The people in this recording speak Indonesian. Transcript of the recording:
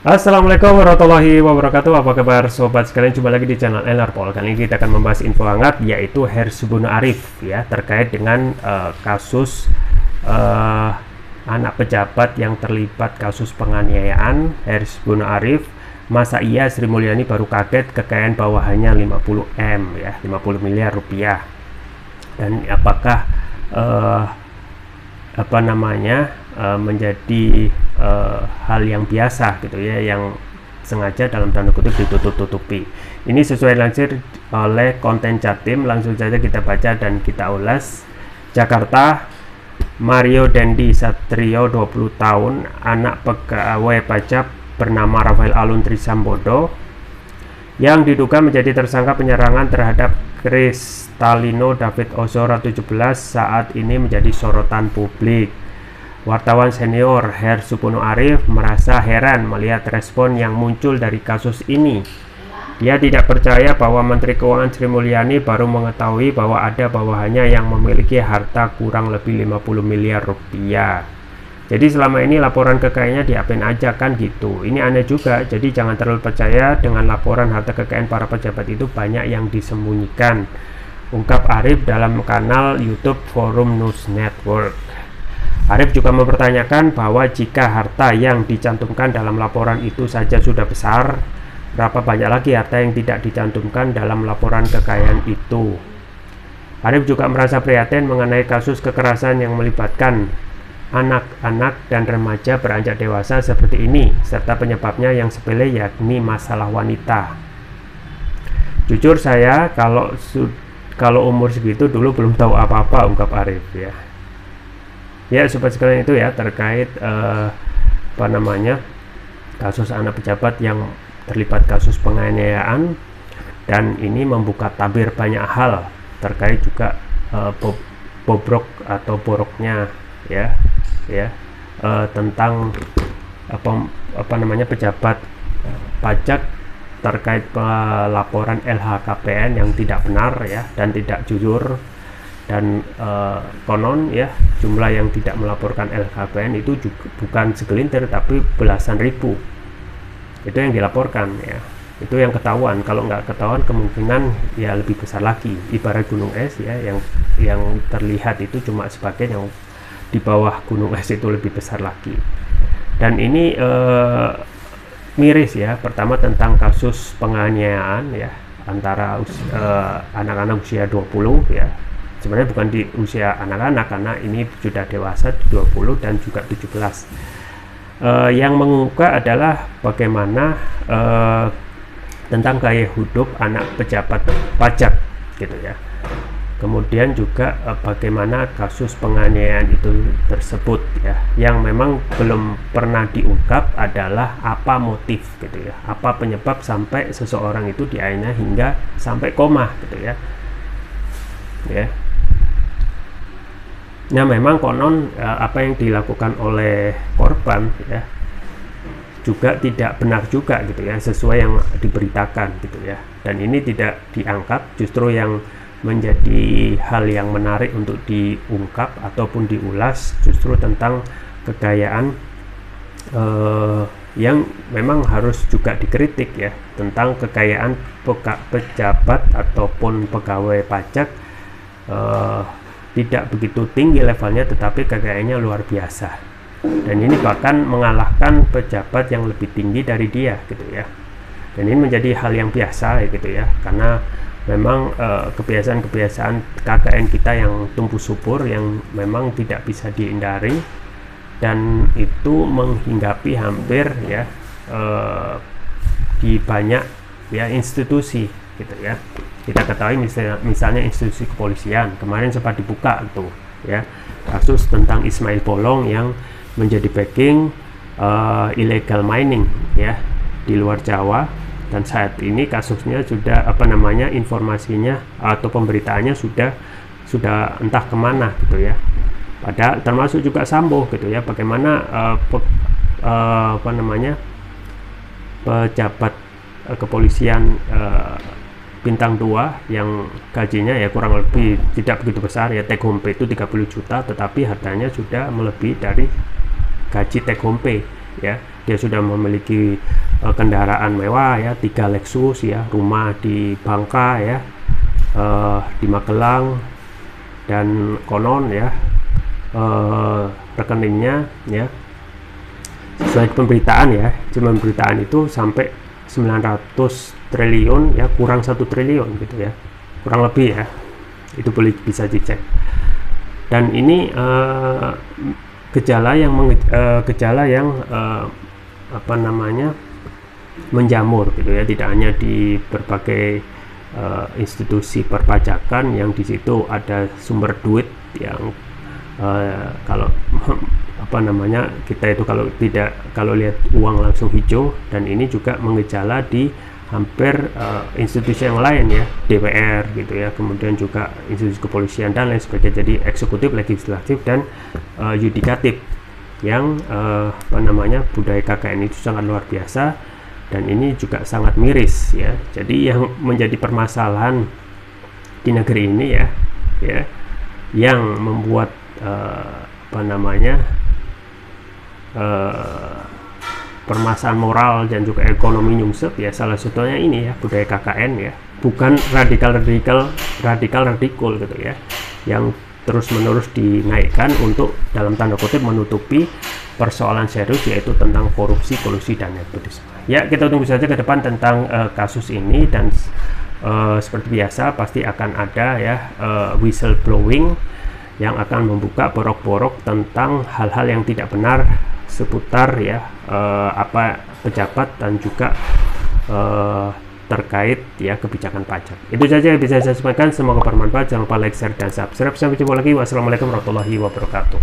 Assalamualaikum warahmatullahi wabarakatuh. Apa kabar sobat sekalian? Jumpa lagi di channel Enerpol. Kali ini kita akan membahas info hangat, yaitu Hersubunur Arif ya, terkait dengan kasus anak pejabat yang terlibat kasus penganiayaan. Hersubunur Arif, masa iya Sri Mulyani baru kaget kekayaan bawahannya 50 M ya, 50 miliar rupiah. Dan apakah menjadi hal yang biasa gitu ya, yang sengaja dalam tanda kutip ditutup-tutupi. Ini sesuai lansir oleh konten Jatim. Langsung saja kita baca dan kita ulas. Jakarta, Mario Dendi Satrio 20 tahun, anak pegawai pajak bernama Rafael Aluntri Sambodo, yang diduga menjadi tersangka penyerangan terhadap Kristalino David Ozora 17, saat ini menjadi sorotan publik. Wartawan senior Hersubunur Arif merasa heran melihat respon yang muncul dari kasus ini. Dia tidak percaya bahwa Menteri Keuangan Sri Mulyani baru mengetahui bahwa ada bawahannya yang memiliki harta kurang lebih 50 miliar rupiah. Jadi selama ini laporan kekayaannya diapain aja kan gitu. Ini aneh juga. Jadi jangan terlalu percaya dengan laporan harta kekayaan para pejabat, itu banyak yang disembunyikan, ungkap Arif dalam kanal YouTube Forum News Network. Arif juga mempertanyakan bahwa jika harta yang dicantumkan dalam laporan itu saja sudah besar, berapa banyak lagi harta yang tidak dicantumkan dalam laporan kekayaan itu. Arif juga merasa prihatin mengenai kasus kekerasan yang melibatkan anak-anak dan remaja beranjak dewasa seperti ini, serta penyebabnya yang sepele, yakni masalah wanita. Jujur saya kalau umur segitu dulu belum tahu apa-apa, ungkap Arif ya. Ya sobat sekalian, itu ya terkait kasus anak pejabat yang terlibat kasus penganiayaan, dan ini membuka tabir banyak hal terkait juga bobrok atau boroknya tentang pejabat pajak terkait pelaporan LHKPN yang tidak benar ya dan tidak jujur. Dan konon ya, jumlah yang tidak melaporkan LHKPN itu juga bukan segelintir tapi belasan ribu. Itu yang dilaporkan ya, itu yang ketahuan. Kalau nggak ketahuan kemungkinan ya lebih besar lagi. Ibarat gunung es ya, yang terlihat itu cuma sebagian, yang di bawah gunung es itu lebih besar lagi. Dan ini miris ya. Pertama tentang kasus penganiayaan ya antara anak-anak usia 20 ya. Sebenarnya bukan di usia anak-anak karena ini sudah dewasa 20 dan juga 17. Yang mengungkap adalah bagaimana tentang gaya hidup anak pejabat pajak gitu ya. Kemudian juga bagaimana kasus penganiayaan itu tersebut ya, yang memang belum pernah diungkap adalah apa motif gitu ya, apa penyebab sampai seseorang itu dianiaya hingga sampai koma gitu ya. Nah memang konon apa yang dilakukan oleh korban ya juga tidak benar juga gitu ya, sesuai yang diberitakan gitu ya. Dan ini tidak diangkat, justru yang menjadi hal yang menarik untuk diungkap ataupun diulas justru tentang kekayaan yang memang harus juga dikritik ya, tentang kekayaan pejabat ataupun pegawai pajak tidak begitu tinggi levelnya, tetapi kekayaannya luar biasa, dan ini bahkan mengalahkan pejabat yang lebih tinggi dari dia gitu ya. Dan ini menjadi hal yang biasa gitu ya, karena memang kebiasaan-kebiasaan KKN kita yang tumbuh subur yang memang tidak bisa dihindari, dan itu menghinggapi hampir ya di banyak ya institusi gitu ya. Kita ketahui misalnya institusi kepolisian kemarin sempat dibuka tuh ya, kasus tentang Ismail Bolong yang menjadi backing illegal mining ya di luar Jawa, dan saat ini kasusnya sudah informasinya atau pemberitaannya sudah entah kemana gitu ya. Padahal termasuk juga Sambo gitu ya, bagaimana pejabat kepolisian bintang 2 yang gajinya ya kurang lebih tidak begitu besar ya, take home pay itu 30 juta, tetapi hartanya sudah melebihi dari gaji take home pay ya, dia sudah memiliki kendaraan mewah ya, 3 Lexus ya, rumah di Bangka ya, di Magelang, dan konon ya rekeningnya ya, sesuai pemberitaan ya, cuma pemberitaan itu sampai 900 triliun ya, kurang 1 triliun gitu ya, kurang lebih ya, itu boleh bisa dicek. Dan ini gejala yang apa namanya, menjamur gitu ya, tidak hanya di berbagai institusi perpajakan yang di situ ada sumber duit yang kalau apa namanya, kita itu kalau lihat uang langsung hijau, dan ini juga mengejala di hampir institusi yang lain ya, DPR gitu ya, kemudian juga institusi kepolisian dan lain sebagainya. Jadi eksekutif, legislatif, dan yudikatif yang apa namanya, budaya KKN itu sangat luar biasa, dan ini juga sangat miris ya. Jadi yang menjadi permasalahan di negeri ini ya, yang membuat apa namanya, permasalahan moral dan juga ekonomi nyungsep ya, salah satunya ini ya, budaya KKN ya, bukan radikal gitu ya, yang terus-menerus dinaikkan untuk dalam tanda kutip menutupi persoalan serius, yaitu tentang korupsi, kolusi, dan nepotisme. Ya, kita tunggu saja ke depan tentang kasus ini, dan seperti biasa pasti akan ada ya whistleblowing yang akan membuka borok-borok tentang hal-hal yang tidak benar seputar ya apa pejabat dan juga terkait ya kebijakan pajak. Itu saja yang bisa saya sampaikan, semoga bermanfaat. Jangan lupa like, share, dan subscribe. Sampai jumpa lagi. Wassalamualaikum warahmatullahi wabarakatuh.